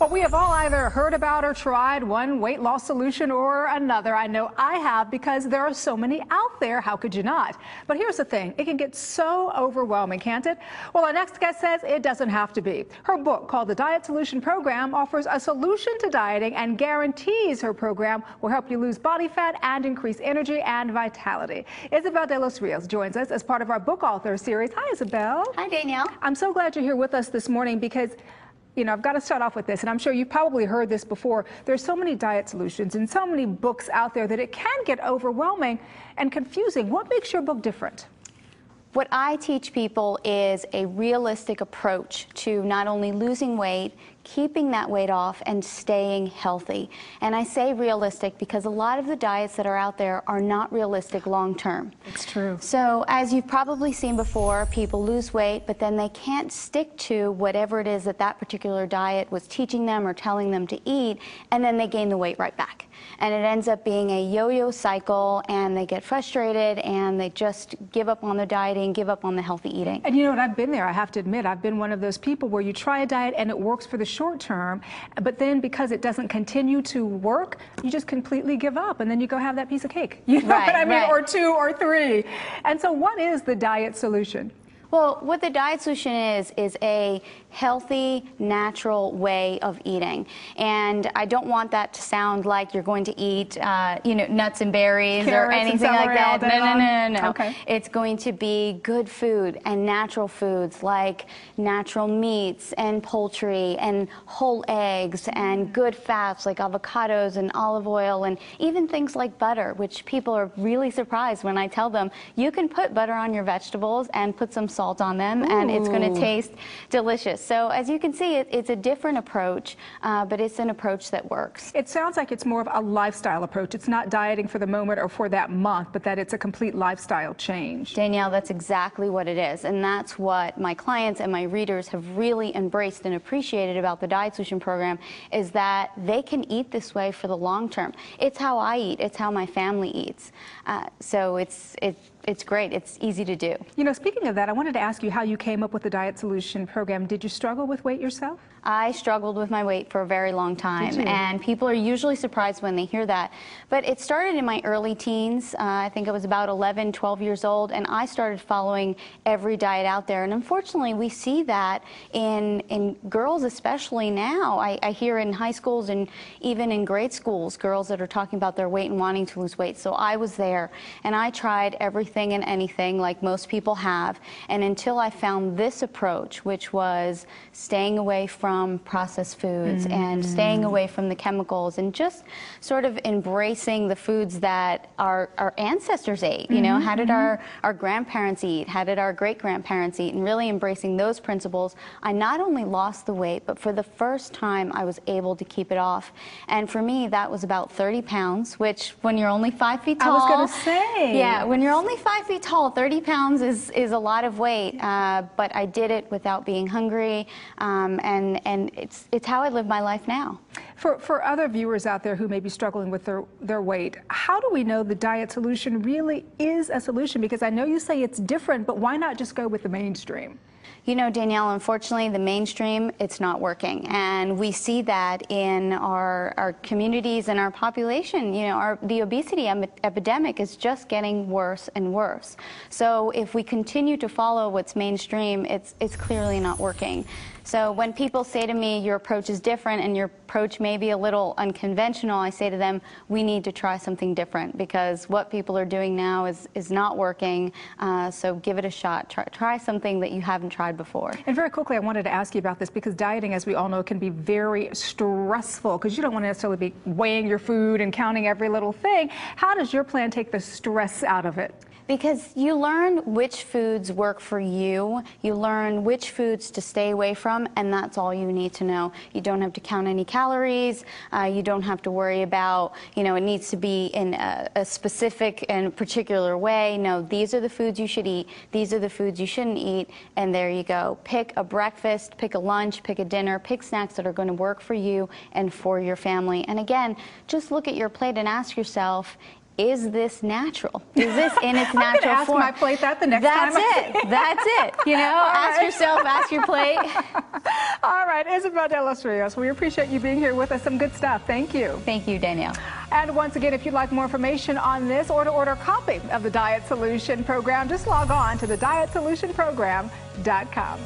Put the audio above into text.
Well, we have all either heard about or tried one weight loss solution or another. I know I have because there are so many out there. How could you not? But here's the thing. It can get so overwhelming, can't it? Well, our next guest says it doesn't have to be. Her book called The Diet Solution Program offers a solution to dieting and guarantees her program will help you lose body fat and increase energy and vitality. Isabel de los Rios joins us as part of our book author series. Hi, Isabel. Hi, Danielle. I'm so glad you're here with us this morning because I've got to start off with this, and I'm sure you've probably heard this before. There's so many diet solutions and so many books out there that it can get overwhelming and confusing. What makes your book different? What I teach people is a realistic approach to not only losing weight, keeping that weight off, and staying healthy. And I say realistic because a lot of the diets that are out there are not realistic long term. It's true. So as you've probably seen before, people lose weight, but then they can't stick to whatever it is that that particular diet was teaching them or telling them to eat, and then they gain the weight right back. And it ends up being a yo-yo cycle, and they get frustrated, and they just give up on their dieting, give up on the healthy eating. And you know what, I've been there. I have to admit, I've been one of those people where you try a diet and it works for the short term, but then because it doesn't continue to work, you just completely give up, and then you go have that piece of cake. You know what I mean? Right. Or two or three. And so what is the diet solution? Well, what the diet solution is a healthy, natural way of eating. And I don't want that to sound like you're going to eat, nuts and berries or anything like that. No. Okay. It's going to be good food and natural foods like natural meats and poultry and whole eggs and good fats like avocados and olive oil and even things like butter, which people are really surprised when I tell them you can put butter on your vegetables and put some salt on them. Ooh. And it's going to taste delicious. So as you can see, it's a different approach, but it's an approach that works. It sounds like it's more of a lifestyle approach. It's not dieting for the moment or for that month, but that it's a complete lifestyle change. Danielle, that's exactly what it is. And that's what my clients and my readers have really embraced and appreciated about the Diet Solution Program, is that they can eat this way for the long term. It's how I eat. It's how my family eats. So it's great. It's easy to do. You know, speaking of that, I wanted to ask you how you came up with the Diet Solution Program. Did you struggle with weight yourself? I struggled with my weight for a very long time, and people are usually surprised when they hear that. But it started in my early teens. I think I was about 11, 12 years old, and I started following every diet out there. And unfortunately, we see that in girls, especially now. I hear in high schools and even in grade schools, girls that are talking about their weight and wanting to lose weight. So I was there, and I tried everything and anything like most people have. And until I found this approach, which was staying away from processed foods and staying away from the chemicals and just sort of embracing the foods that our ancestors ate. You know, how did our grandparents eat? How did our great-grandparents eat? And really embracing those principles, I not only lost the weight, but for the first time I was able to keep it off. And for me, that was about 30 pounds, which when you're only 5 feet tall. I was going to say. Yeah, when you're only 5 feet tall, 30 pounds is a lot of weight. But I did it without being hungry, and it's how I live my life now. For other viewers out there who may be struggling with their weight, how do we know the diet solution really is a solution? Because I know you say it's different, but why not just go with the mainstream? You know, Danielle, unfortunately, the mainstream, it's not working. And we see that in our communities and our population. You know, the obesity epidemic is just getting worse and worse. So if we continue to follow what's mainstream, it's clearly not working. So when people say to me, your approach is different and your approach may be a little unconventional, I say to them, we need to try something different because what people are doing now is not working. So give it a shot. Try something that you haven't tried before. And very quickly, I wanted to ask you about this because dieting, as we all know, can be very stressful because you don't want to necessarily be weighing your food and counting every little thing. How does your plan take the stress out of it? Because you learn which foods work for you, you learn which foods to stay away from, and that's all you need to know. You don't have to count any calories, you don't have to worry about, it needs to be in a specific and particular way. No, these are the foods you should eat, these are the foods you shouldn't eat, and there you go. Pick a breakfast, pick a lunch, pick a dinner, pick snacks that are going to work for you and for your family. And again, just look at your plate and ask yourself, is this natural? Is this in its I'm gonna natural ask form? my plate that the next time. That's it. You know, ask right. yourself, ask your plate. All right, Isabel de los Rios, we appreciate you being here with us. Some good stuff. Thank you. Thank you, Danielle. And once again, if you'd like more information on this or to order a copy of the Diet Solution Program, just log on to thedietsolutionprogram.com.